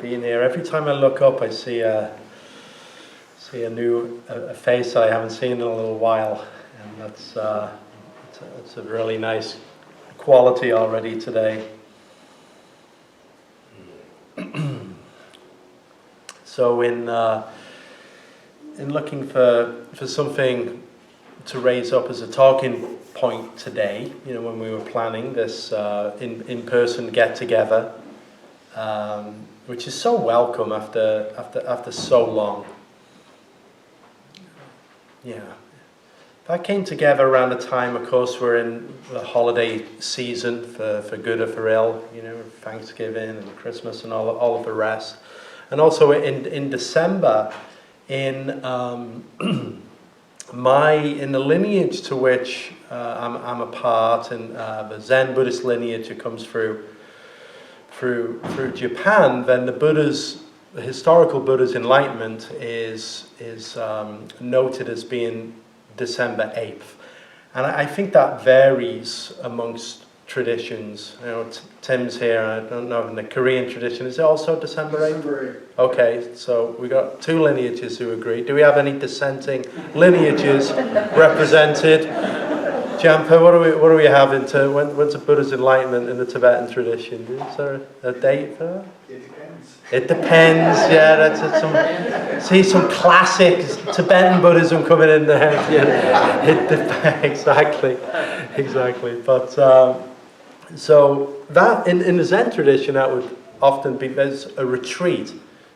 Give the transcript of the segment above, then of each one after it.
being here. Every time I look up, I see a new face that I haven't seen in a little while, and that's it's a really nice quality already today. So in looking for something to raise up as a talking point today, when we were planning this in-person get-together, which is so welcome after so long. Yeah. That came together around the time, of course, we're in the holiday season for good or for ill, Thanksgiving and Christmas and all of the rest. And also in December, in the lineage to which I'm a part, and the Zen Buddhist lineage that comes through Japan, then the historical Buddha's enlightenment is noted as being December 8th. And I think that varies amongst traditions. Tim's here, I don't know, in the Korean tradition, is it also December 8th? December 8th. Okay, so we got two lineages who agree. Do we have any dissenting lineages represented? Jampa, what do we have into when's the Buddha's enlightenment in the Tibetan tradition? Is there a date for that? It depends. It depends. Yeah, some classic Tibetan Buddhism coming in there. Yeah, it depends. Exactly. But so that in the Zen tradition, that would often be, there's a retreat,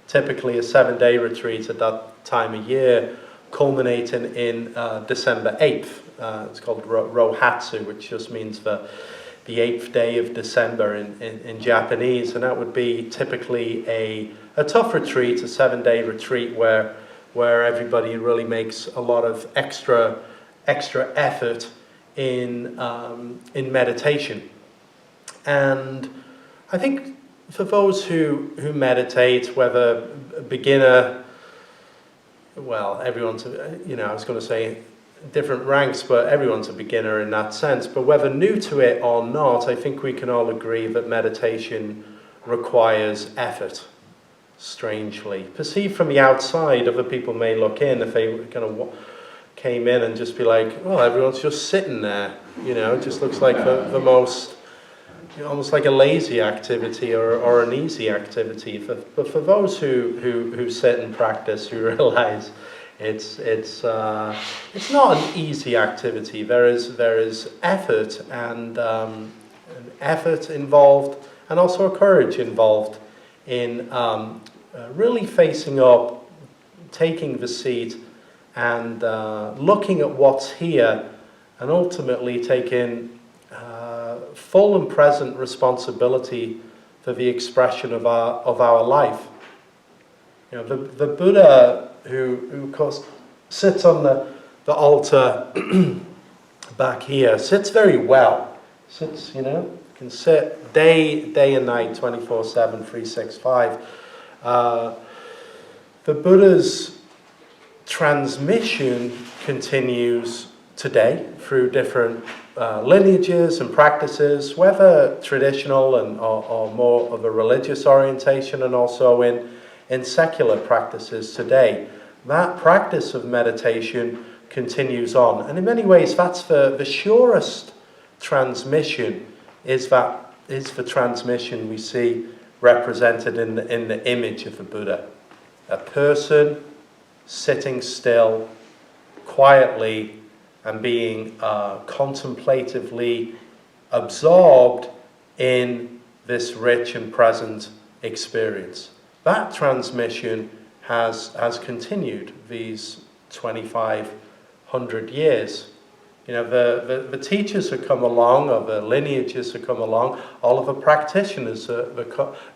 typically a 7-day retreat at that time of year, culminating in December 8th. It's called Rohatsu, which just means the 8th day of December in Japanese, and that would be typically a tough retreat, a 7-day retreat where everybody really makes a lot of extra effort in meditation. And I think for those who meditate, whether a beginner, well, everyone's, I was going to say different ranks, but everyone's a beginner in that sense. But whether new to it or not, I think we can all agree that meditation requires effort, strangely. Perceived from the outside, other people may look in, if they kind of came in and just be like, well, everyone's just sitting there, it just looks like the most, almost like a lazy activity or an easy activity. But for those who sit and practice, who realize it's not an easy activity. There is effort and an effort involved, and also a courage involved in really facing up, taking the seat, and looking at what's here, and ultimately taking full and present responsibility for the expression of our life. The Buddha, who of course sits on the altar back here, sits very well. Sits, can sit day and night, 24/7, 365. The Buddha's transmission continues today through different lineages and practices, whether traditional or more of a religious orientation, and also in secular practices today. That practice of meditation continues on. And in many ways, that's the surest transmission, is the transmission we see represented in the image of the Buddha. A person sitting still, quietly, and being contemplatively absorbed in this rich and present experience. That transmission has continued these 2,500 years. The teachers have come along, or the lineages have come along, all of the practitioners,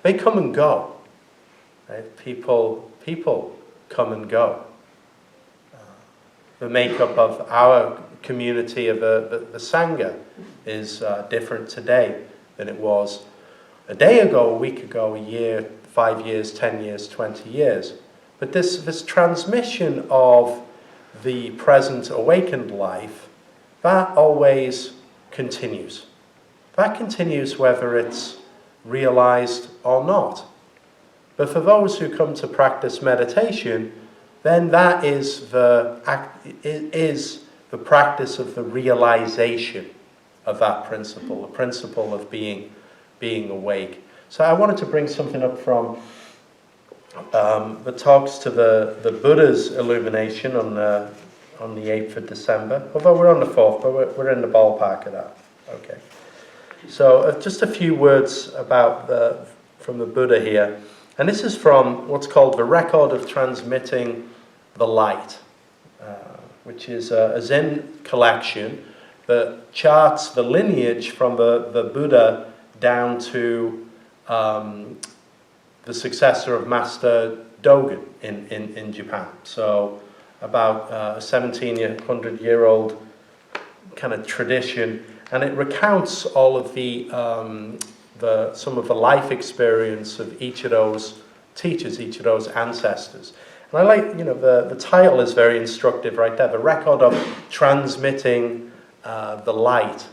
they come and go. Right? People come and go. The makeup of our community, of the Sangha, is different today than it was a day ago, a week ago, a year, 5 years, 10 years, 20 years. But this transmission of the present awakened life, that always continues. That continues whether it's realized or not. But for those who come to practice meditation, then that is the practice of the realization of that principle, the principle of being awake. So I wanted to bring something up from the talks to the Buddha's illumination on the 8th of December. Although we're on the 4th, but we're in the ballpark of that. Okay. So just a few words about from the Buddha here. And this is from what's called the Record of Transmitting the Light, which is a Zen collection that charts the lineage from the Buddha down to the successor of Master Dogen in Japan. So about a 1700-year-old kind of tradition, and it recounts all of some of the life experience of each of those teachers, each of those ancestors. And I like, the title is very instructive right there. The Record of Transmitting the Light.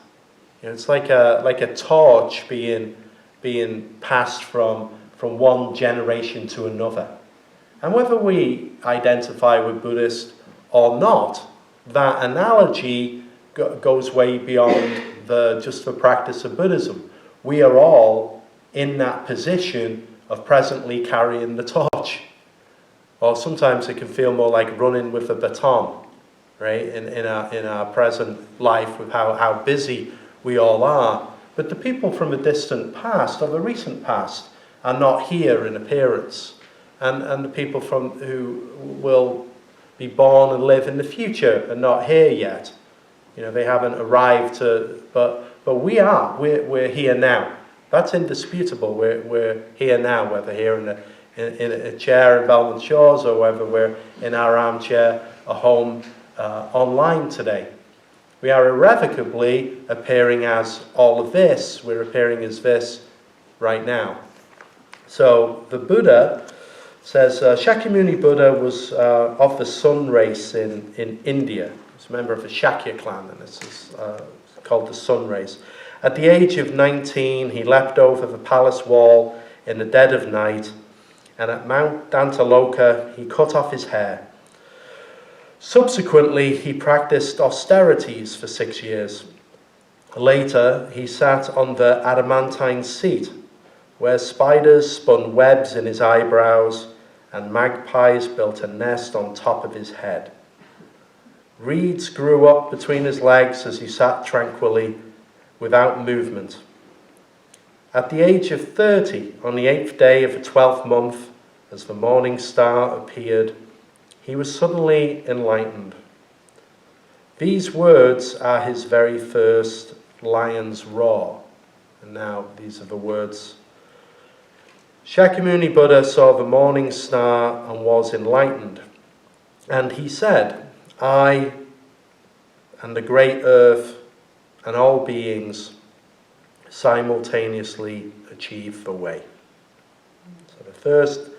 It's like a torch being passed from one generation to another. And whether we identify with Buddhist or not, that analogy goes way beyond just the practice of Buddhism. We are all in that position of presently carrying the torch. Or sometimes it can feel more like running with a baton, right? In our present life, with how busy we all are. But the people from the distant past or the recent past are not here in appearance. And the people who will be born and live in the future are not here yet. They haven't arrived but we are. We're here now. That's indisputable. We're here now, whether here in a chair in Belmont Shores or whether we're in our armchair at home online today. We are irrevocably appearing as all of this. We're appearing as this right now. So the Buddha says Shakyamuni Buddha was of the sun race in India. He's a member of the Shakya clan, and this is called the sun race. At the age of 19, he leapt over the palace wall in the dead of night, and at Mount Dantaloka, he cut off his hair. Subsequently, he practiced austerities for 6 years. Later, he sat on the adamantine seat, where spiders spun webs in his eyebrows and magpies built a nest on top of his head. Reeds grew up between his legs as he sat tranquilly, without movement. At the age of 30, on the 8th day of the 12th month, as the morning star appeared, he was suddenly enlightened. These words are his very first lion's roar. And now these are the words. Shakyamuni Buddha saw the morning star and was enlightened. And he said, I and the great earth and all beings simultaneously achieve the way. So the first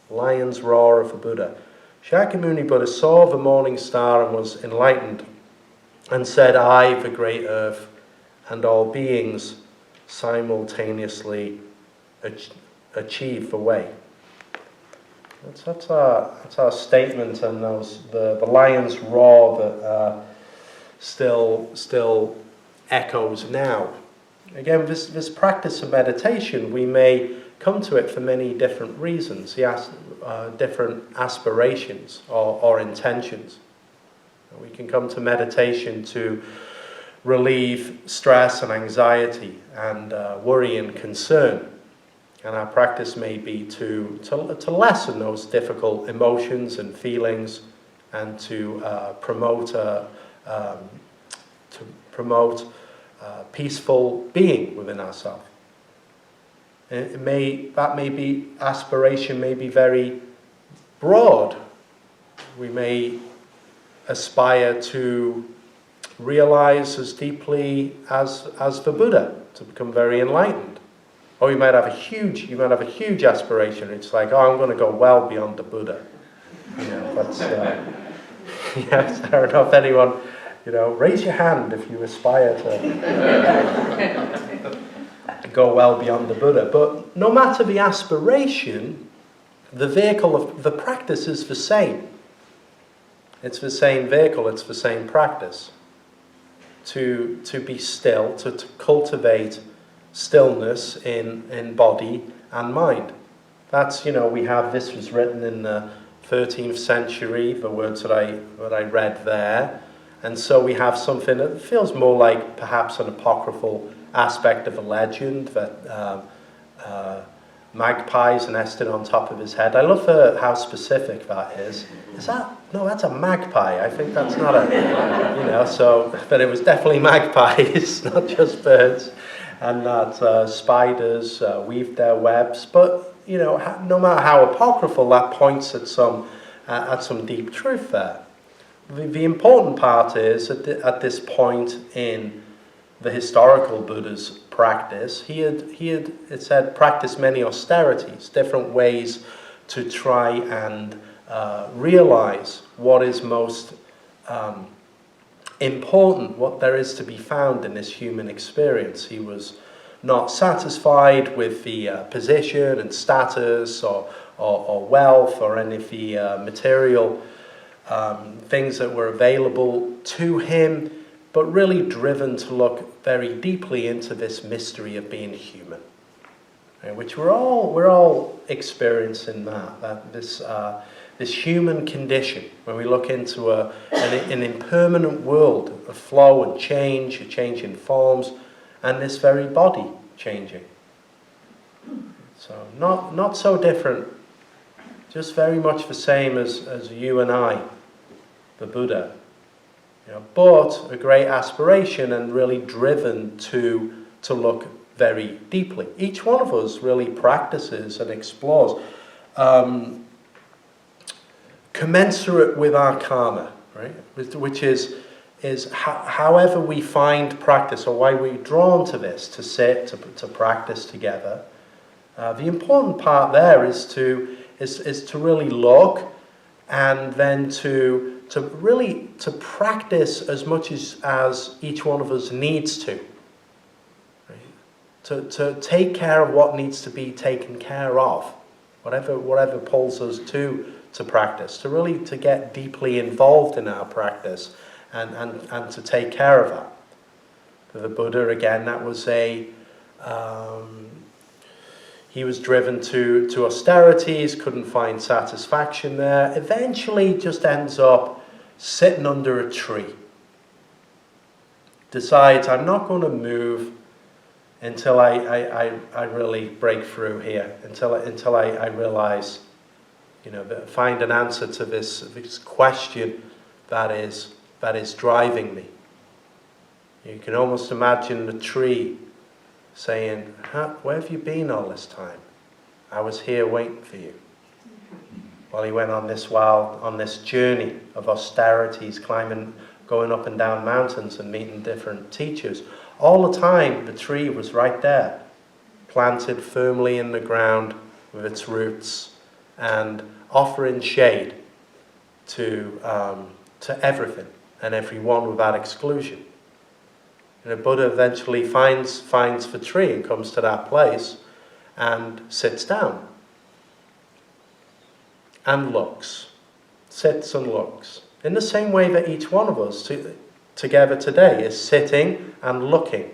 lion's roar of the Buddha. Shakyamuni Buddha saw the morning star and was enlightened and said, I, the great earth, and all beings simultaneously achieve the way. That's our statement, and the lion's roar that still echoes now. Again, this practice of meditation, we may come to it for many different reasons, different aspirations or intentions. We can come to meditation to relieve stress and anxiety and worry and concern. And our practice may be to lessen those difficult emotions and feelings and to promote peaceful being within ourselves. Aspiration may be very broad. We may aspire to realize as deeply as the Buddha, to become very enlightened. Or you might have a huge aspiration. It's like, I'm going to go well beyond the Buddha. That's yes, I don't know if anyone, raise your hand if you aspire to go well beyond the Buddha. But no matter the aspiration, the vehicle of the practice is the same. It's the same vehicle, it's the same practice. To be still, to cultivate stillness in body and mind. That's, we have, this was written in the 13th century, the words that I read there. And so we have something that feels more like perhaps an apocryphal aspect of a legend that magpies nested on top of his head. I love how specific that is. No, that's a magpie. I think that's not but it was definitely magpies, not just birds. And that spiders weave their webs. But, no matter how apocryphal, that points at some deep truth there. The important part is, at this point in the historical Buddha's practice, he had it said, practice many austerities, different ways to try and realize what is most important, what there is to be found in this human experience. He was not satisfied with the position and status or wealth or any of the material things that were available to him, but really driven to look very deeply into this mystery of being human, which we're all experiencing this human condition when we look into an impermanent world of flow and change, a change in forms, and this very body changing. So not so different, just very much the same as you and I, the Buddha. But a great aspiration and really driven to look very deeply. Each one of us really practices and explores commensurate with our karma, right? Which is however we find practice, or why we're drawn to this, to sit, to practice together. The important part there is to really look, and then to practice as much as each one of us needs to. Right? To take care of what needs to be taken care of, whatever pulls us to practice, to get deeply involved in our practice and to take care of that. For the Buddha, again, that was he was driven to austerities, couldn't find satisfaction there, eventually just ends up sitting under a tree. Decides, I'm not going to move until I really break through here, until I realize, find an answer to this question that is driving me. You can almost imagine the tree saying, where have you been all this time? I was here waiting for you. While he went on this journey of austerities, going up and down mountains and meeting different teachers. All the time, the tree was right there, planted firmly in the ground with its roots and offering shade to everything and everyone without exclusion. And the Buddha eventually finds the tree and comes to that place and sits down and looks, sits and looks, in the same way that each one of us together today is sitting and looking.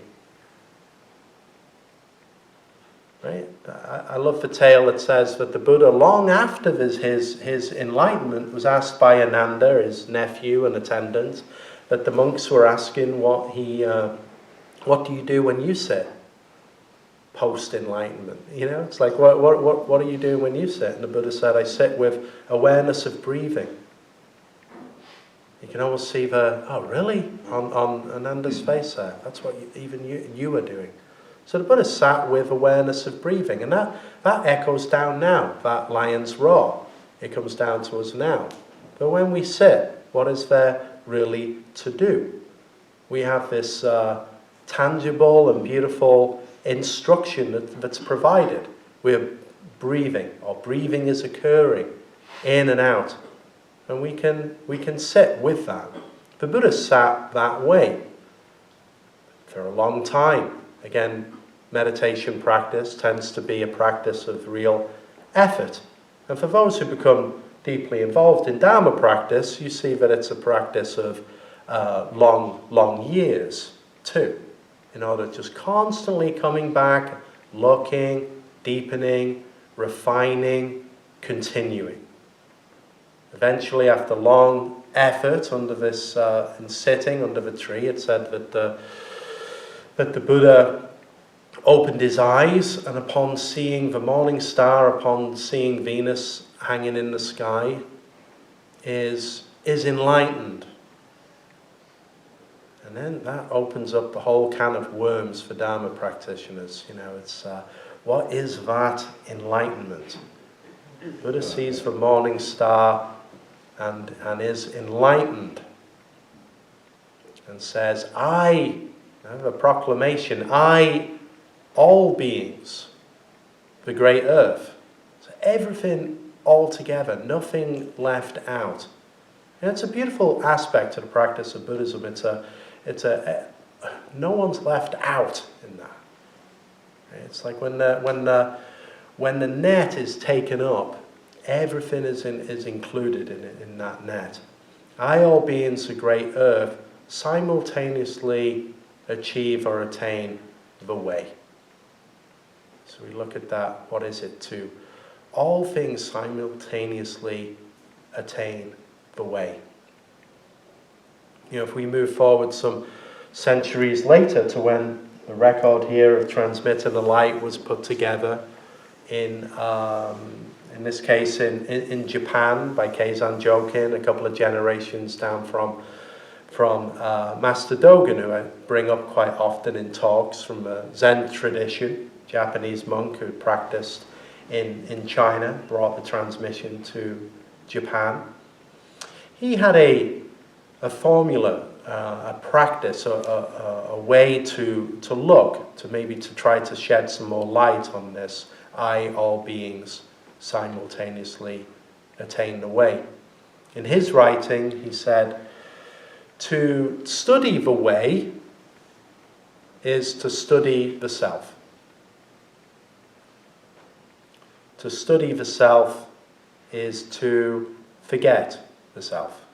Right? I love the tale that says that the Buddha, long after his enlightenment, was asked by Ananda, his nephew and attendant, that the monks were asking what do you do when you sit post-enlightenment? It's like, what do you do when you sit? And the Buddha said, I sit with awareness of breathing. You can almost see really? On Ananda's face there. That's what you were doing. So the Buddha sat with awareness of breathing, and that echoes down now, that lion's roar. It comes down to us now. But when we sit, what is there really to do? We have this tangible and beautiful instruction that's provided. We're breathing, or breathing is occurring in and out. And we can sit with that. The Buddha sat that way for a long time. Again, meditation practice tends to be a practice of real effort. And for those who become deeply involved in Dharma practice, you see that it's a practice of long years too. In order just constantly coming back, looking, deepening, refining, continuing. Eventually, after long effort under this, in sitting under the tree, it said that the Buddha opened his eyes, and upon seeing the morning star, upon seeing Venus hanging in the sky, is enlightened. And then that opens up the whole can of worms for Dharma practitioners. It's what is that enlightenment? Buddha sees the morning star and is enlightened, and says, I have a proclamation, I, all beings, the great earth. So everything all together, nothing left out. And it's a beautiful aspect to the practice of Buddhism. No one's left out in that. It's like when the net is taken up, everything is included in that net. I, all beings, the great earth, simultaneously achieve or attain the way. So we look at that, what is it to all things simultaneously attain the way? If we move forward some centuries later to when the record here of transmitting the light was put together in this case in Japan by Keizan Jokai, a couple of generations down from Master Dogen, who I bring up quite often in talks, from a Zen tradition, Japanese monk who practiced in China, brought the transmission to Japan. He had a formula, a practice, a way to look, to try to shed some more light on this. I, all beings, simultaneously attain the way. In his writing, he said, to study the way is to study the self. To study the self is to forget the self.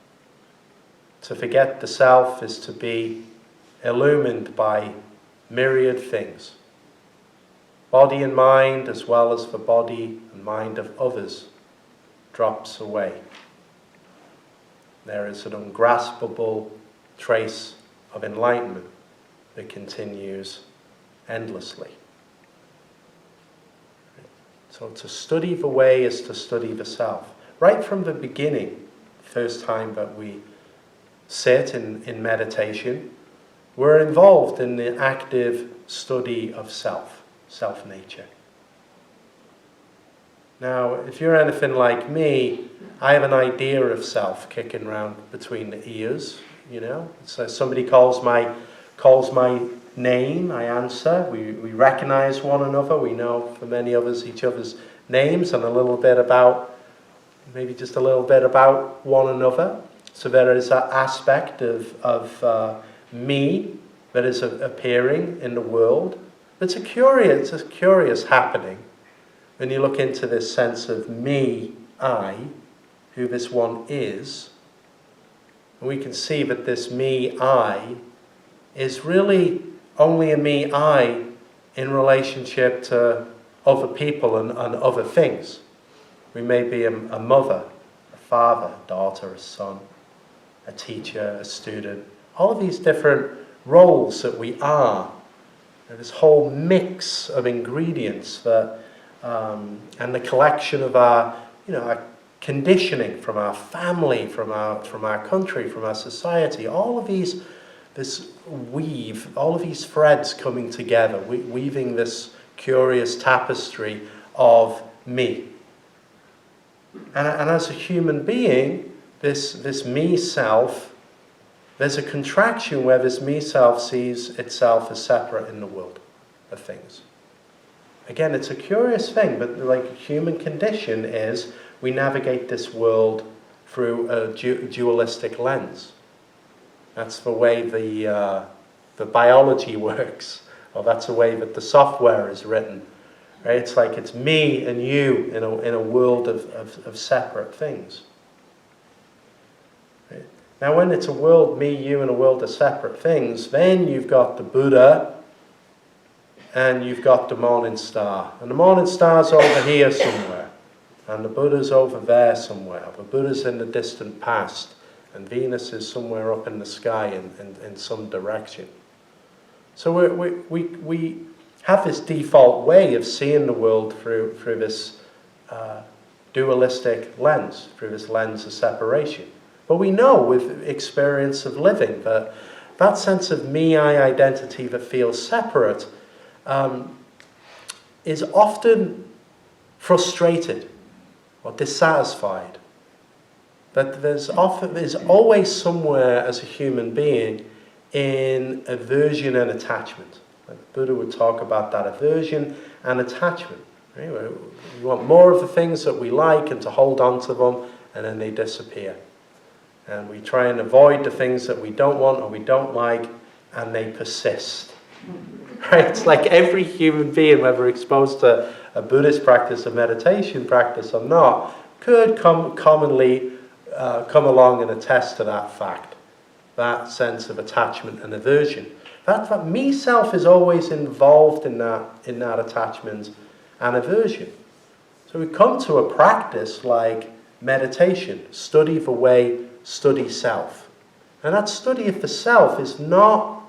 To forget the self is to be illumined by myriad things. Body and mind, as well as the body and mind of others, drops away. There is an ungraspable trace of enlightenment that continues endlessly. So to study the way is to study the self. Right from the beginning, first time that we sit in meditation, we're involved in the active study of self-nature. Now, if you're anything like me, I have an idea of self kicking around between the ears, So somebody calls my name, I answer. We recognize one another. We know for many of us each other's names and maybe just a little bit about one another. So there is that aspect of me that is appearing in the world. It's a curious happening when you look into this sense of me, I, who this one is. And we can see that this me, I, is really only a me, I, in relationship to other people and other things. We may be a mother, a father, a daughter, a son, a teacher, a student. All of these different roles that we are. This whole mix of ingredients that, and the collection of our conditioning from our family, from our country, from our society. All of these, all of these threads coming together, weaving this curious tapestry of me. And as a human being, this me self, there's a contraction where this me self sees itself as separate in the world of things. Again, it's a curious thing, but like human condition is we navigate this world through a dualistic lens. That's the way the biology works, or that's the way that the software is written Right? It's like it's me and you in a world of separate things. Right? Now when it's a world, me, you, in a world of separate things, then you've got the Buddha and you've got the morning star. And the morning star's over here somewhere. And the Buddha's over there somewhere. The Buddha's in the distant past. And Venus is somewhere up in the sky in some direction. So we have this default way of seeing the world through this dualistic lens, through this lens of separation. But we know with experience of living that that sense of me-I identity that feels separate is often frustrated or dissatisfied. But there's always somewhere as a human being in aversion and attachment. Like Buddha would talk about that aversion and attachment. Right? We want more of the things that we like and to hold on to them, and then they disappear. And we try and avoid the things that we don't want or we don't like, and they persist. Right? It's like every human being, whether exposed to a Buddhist practice, a meditation practice or not, could commonly come along and attest to that fact, that sense of attachment and aversion. That me-self is always involved in that attachment and aversion. So we come to a practice like meditation, study the way, study self. And that study of the self is not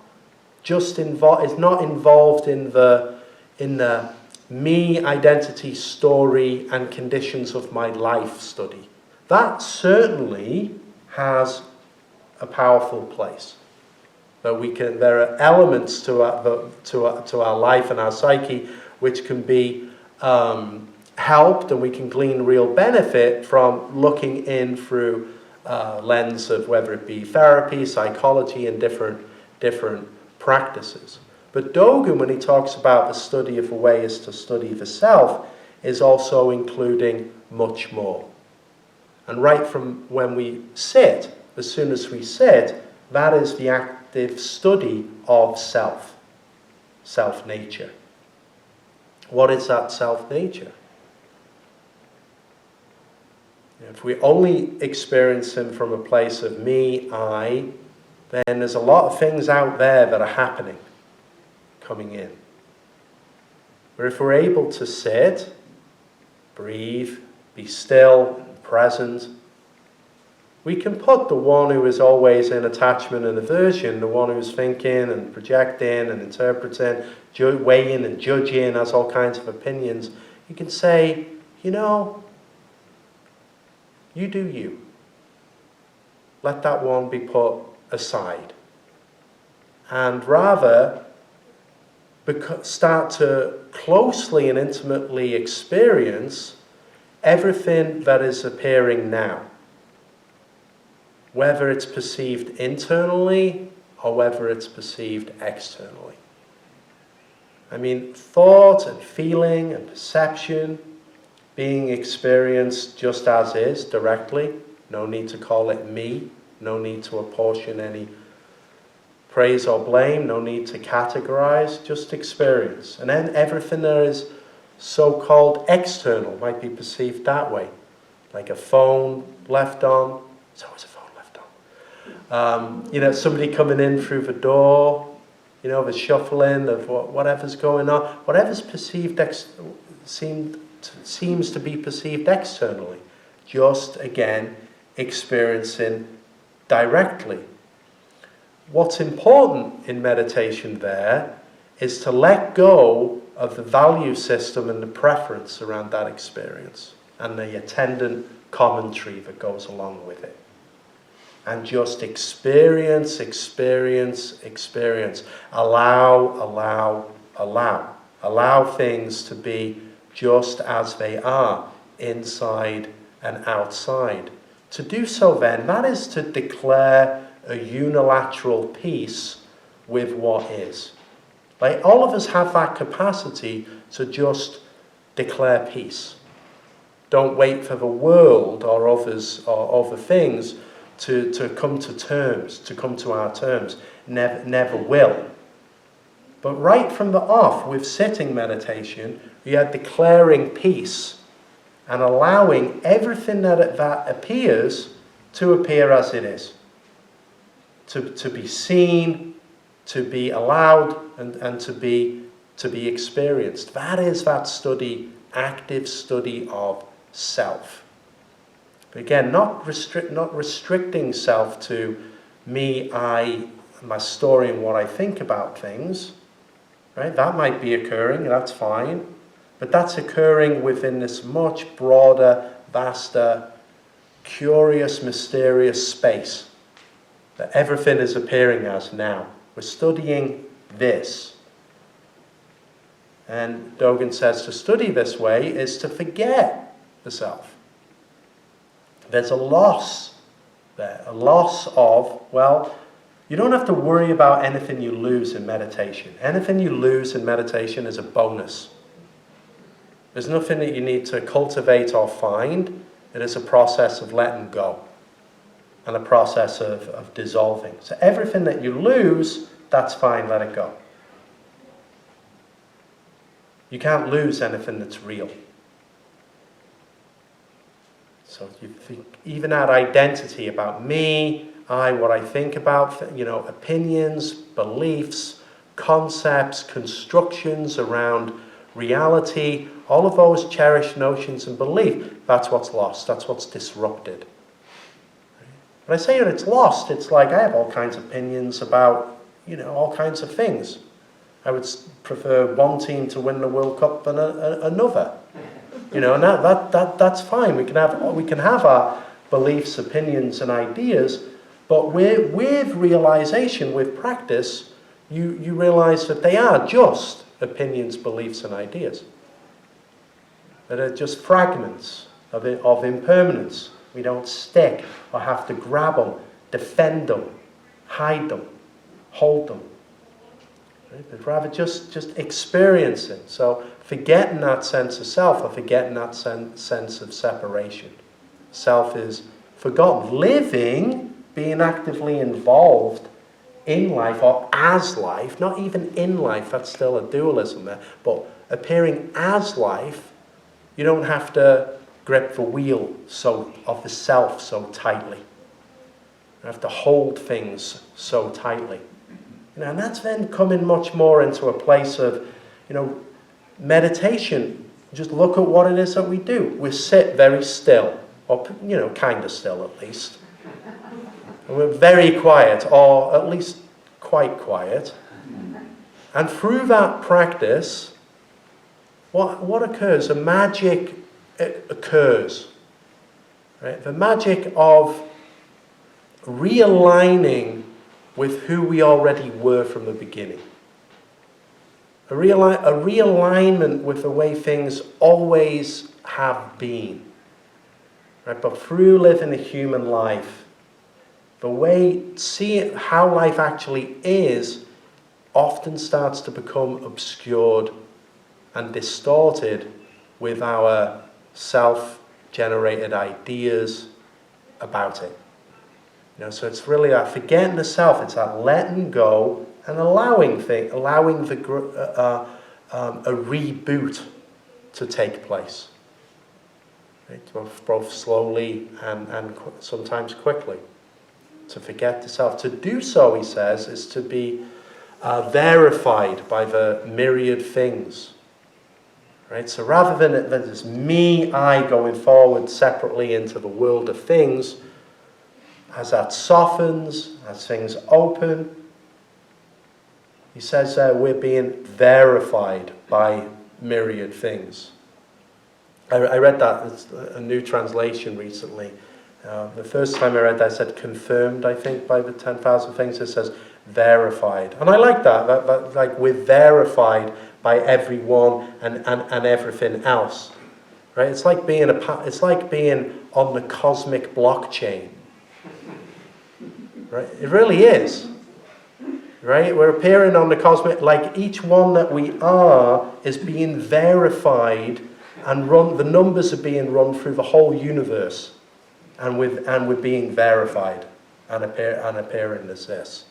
just involved in the me identity story and conditions of my life study. That certainly has a powerful place. That there are elements to our life and our psyche which can be helped, and we can glean real benefit from looking in through lens of whether it be therapy, psychology, and different practices. But Dogen, when he talks about the study of the way is to study the self, is also including much more. And right from when we sit, as soon as we sit, that is the active study of self, self-nature. What is that self-nature? If we only experience him from a place of me, I, then there's a lot of things out there that are happening, coming in. But if we're able to sit, breathe, be still, present, we can put the one who is always in attachment and aversion, the one who's thinking and projecting and interpreting, weighing and judging, has all kinds of opinions. You can say, you know, you do you. Let that one be put aside. And rather, start to closely and intimately experience everything that is appearing now. Whether it's perceived internally or whether it's perceived externally. I mean, thought and feeling and perception being experienced just as is, directly. No need to call it me. No need to apportion any praise or blame. No need to categorize. Just experience. And then everything there is so-called external might be perceived that way. Like a phone left on. There's always a phone left on. Somebody coming in through the door. The shuffling of whatever's going on. Whatever's perceived seems to be perceived externally. Just, again, experiencing directly. What's important in meditation there is to let go of the value system and the preference around that experience and the attendant commentary that goes along with it. And just experience. Allow things to be just as they are, inside and outside. To do so then, that is to declare a unilateral peace with what is. Like, all of us have that capacity to just declare peace. Don't wait for the world or others or other things to come to terms, to come to our terms. Never will. But right from the off, with sitting meditation, we are declaring peace and allowing everything that appears to appear as it is. To be seen, to be allowed, and to be experienced. That is that study, active study of self. But again, not restricting self to me, I, my story and what I think about things. Right? That might be occurring, that's fine. But that's occurring within this much broader, vaster, curious, mysterious space that everything is appearing as now. We're studying this. And Dogen says to study this way is to forget the self. There's a loss there, a loss of, well, you don't have to worry about anything you lose in meditation. Anything you lose in meditation is a bonus. There's nothing that you need to cultivate or find. It is a process of letting go and a process of dissolving. So everything that you lose, that's fine, let it go. You can't lose anything that's real. So you think, even that identity about me, I, what I think about, opinions, beliefs, concepts, constructions around reality, all of those cherished notions and belief, that's what's lost, that's what's disrupted. When I say that it's lost, it's like I have all kinds of opinions about, all kinds of things. I would prefer one team to win the World Cup than another. And that's fine. We can have our beliefs, opinions, and ideas, but with realization, with practice, you realize that they are just opinions, beliefs, and ideas. That are just fragments of impermanence. We don't stick or have to grab them, defend them, hide them, hold them. Right? But rather just experience it. So forgetting that sense of self or forgetting that sense of separation. Self is forgotten. Living, being actively involved in life or as life, not even in life, that's still a dualism there, but appearing as life, you don't have to grip the wheel of the self so tightly. You have to hold things so tightly. And that's then coming much more into a place of, meditation. Just look at what it is that we do. We sit very still, or, kind of still at least. And we're very quiet, or at least quite quiet. And through that practice, what occurs? A magic occurs. Right? The magic of realigning with who we already were from the beginning. A realignment with the way things always have been. Right? But through living a human life, the way, seeing how life actually is, often starts to become obscured and distorted with our self-generated ideas about it. So it's really that forgetting the self, it's that letting go and allowing a reboot to take place. Right? Both slowly and sometimes quickly. To forget the self. To do so, he says, is to be verified by the myriad things. Right? So rather than that it's me, I going forward separately into the world of things, as that softens, as things open, he says we're being verified by myriad things. I read that, it's a new translation recently. The first time I read that, it said confirmed, I think, by the 10,000 things. It says verified. And I like that like we're verified by everyone and everything else. Right? It's like being on the cosmic blockchain. Right? It really is. Right? We're appearing on the cosmic, like each one that we are is being verified and the numbers are being run through the whole universe. And we're being verified and appearing as this.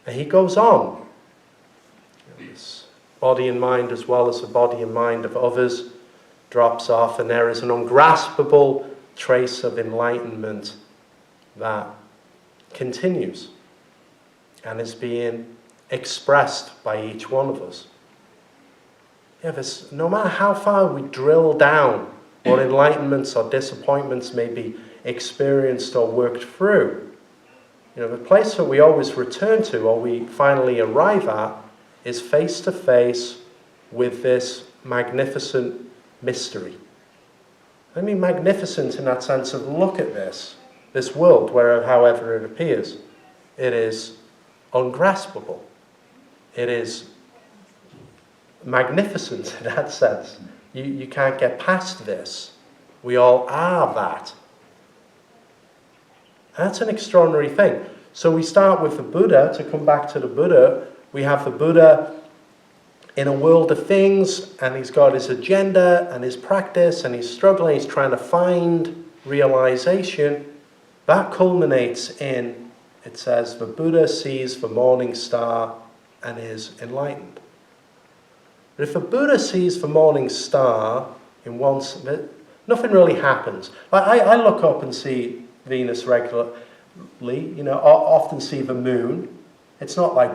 And he goes on. This body and mind, as well as the body and mind of others, drops off, and there is an ungraspable trace of enlightenment that continues and is being expressed by each one of us. No matter how far we drill down what enlightenments or disappointments may be experienced or worked through, the place that we always return to, or we finally arrive at, is face to face with this magnificent mystery. I mean magnificent in that sense of, look at this world, however it appears. It is ungraspable. It is magnificent in that sense. You can't get past this. We all are that. And that's an extraordinary thing. So we start with the Buddha. To come back to the Buddha, we have the Buddha in a world of things, and he's got his agenda and his practice, and he's struggling, he's trying to find realization. That culminates in, it says, the Buddha sees the morning star and is enlightened. But if the Buddha sees the morning star in once, nothing really happens. I look up and see Venus regularly, often see the moon. It's not like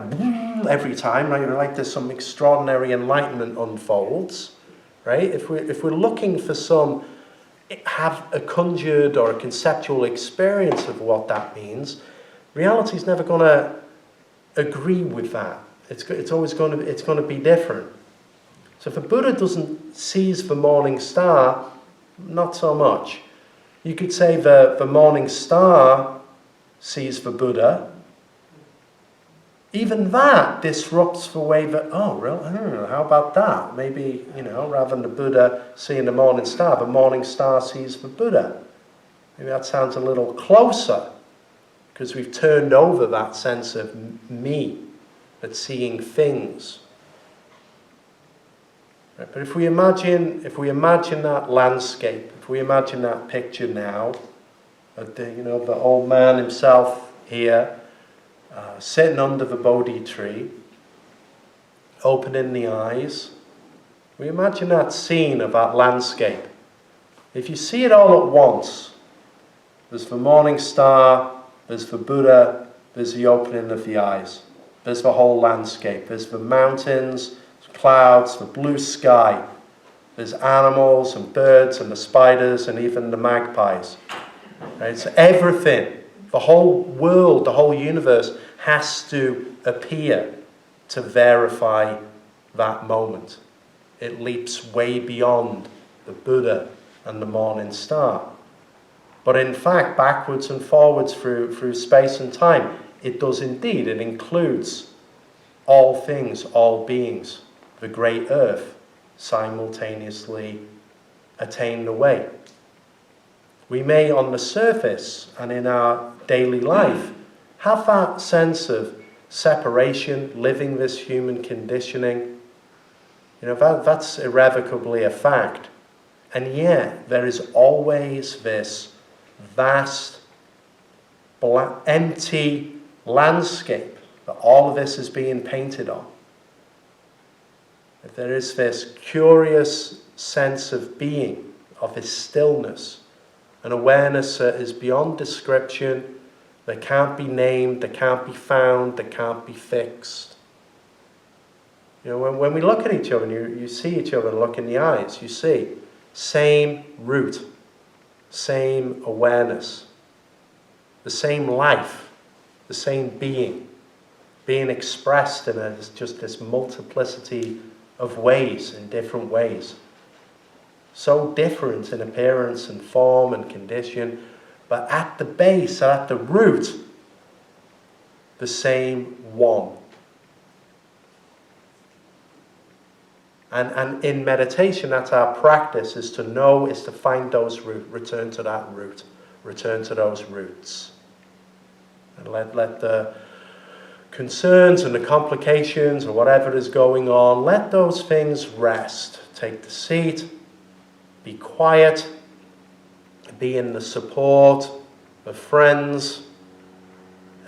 every time, right? Like there's some extraordinary enlightenment unfolds, right? If we're looking for have a conjured or a conceptual experience of what that means, reality is never going to agree with that. It's always going to be different. So if a Buddha sees the morning star, not so much. You could say the morning star sees the Buddha. Even that disrupts the way that, oh, really? I don't know, how about that? Maybe, rather than the Buddha seeing the morning star sees the Buddha. Maybe that sounds a little closer, because we've turned over that sense of me, at seeing things. Right? But if we imagine that landscape, if we imagine that picture now, of the old man himself here, sitting under the Bodhi tree, opening the eyes. We imagine that scene of that landscape. If you see it all at once, there's the morning star, there's the Buddha, there's the opening of the eyes. There's the whole landscape. There's the mountains, clouds, the blue sky. There's animals and birds and the spiders and even the magpies. Right? So everything, the whole world, the whole universe has to appear to verify that moment. It leaps way beyond the Buddha and the morning star. But in fact, backwards and forwards through space and time, it does indeed. It includes all things, all beings, the great earth, simultaneously attain the way. We may, on the surface and in our daily life, have that sense of separation, living this human conditioning. That's irrevocably a fact. And yet, there is always this vast, empty landscape that all of this is being painted on. If there is this curious sense of being, of this stillness, an awareness that is beyond description, that can't be named, that can't be found, that can't be fixed. When we look at each other and you see each other and look in the eyes, you see same root, same awareness, the same life, the same being expressed in just this multiplicity of ways, in different ways. So different in appearance and form and condition, but at the base, at the root, the same one. And in meditation, that's our practice, is to find those roots, return to that root, return to those roots. And let the concerns and the complications or whatever is going on, let those things rest. Take the seat, be quiet, be in the support of friends,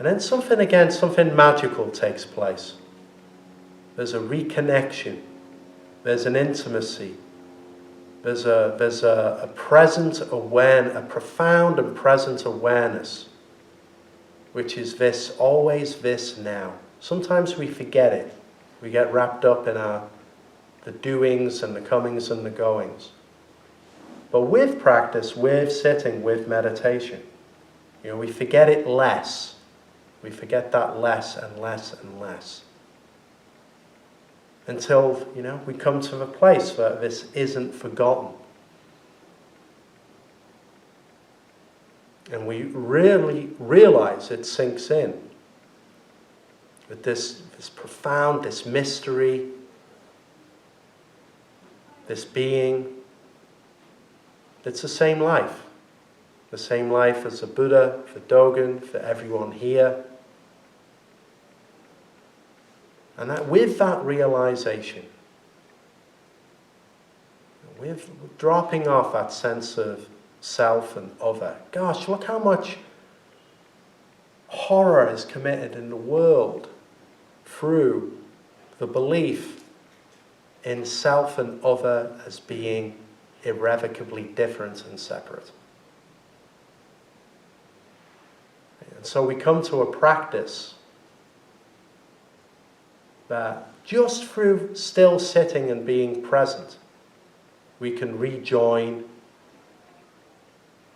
And then something magical takes place. There's a reconnection. There's an intimacy. There's a profound and present awareness, which is this, always this now. Sometimes we forget it. We get wrapped up in the doings and the comings and the goings. But with practice, with sitting, with meditation, we forget it less. We forget that less and less and less. Until, we come to a place where this isn't forgotten. And we really realize it sinks in. With this profound, this mystery, this being, it's the same life. The same life as the Buddha, for Dogen, for everyone here. And that with that realization, with dropping off that sense of self and other, gosh, look how much horror is committed in the world through the belief in self and other as being irrevocably different and separate. And so we come to a practice that just through still sitting and being present, we can rejoin,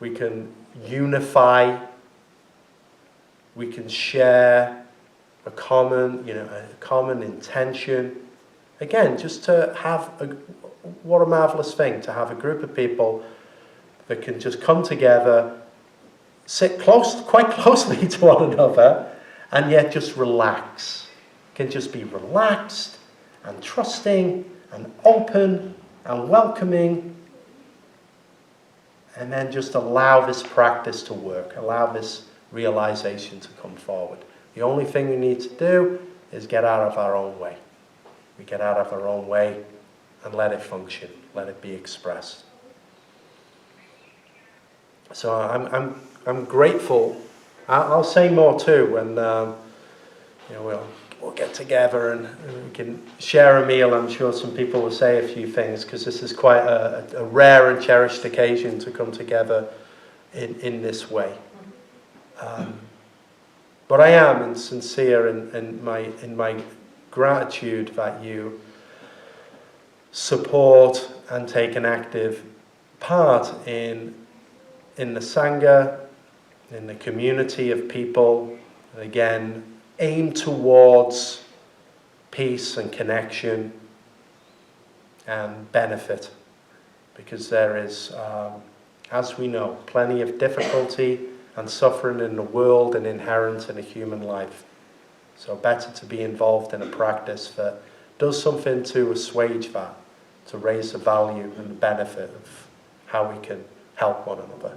we can unify, we can share a common intention. Again, just to have what a marvelous thing to have a group of people that can just come together, sit quite closely to one another, and yet just relax. Can just be relaxed and trusting and open and welcoming, and then just allow this practice to work, allow this realization to come forward. The only thing we need to do is get out of our own way. We get out of our own way and let it function, let it be expressed. So I'm grateful. I'll say more too when we'll get together and we can share a meal. I'm sure some people will say a few things, because this is quite a rare and cherished occasion to come together in this way. But I am sincere in my gratitude that you support and take an active part in the Sangha, in the community of people, and again, aim towards peace and connection and benefit, because there is, as we know, plenty of difficulty and suffering in the world and inherent in a human life. So better to be involved in a practice that does something to assuage that, to raise the value and the benefit of how we can help one another.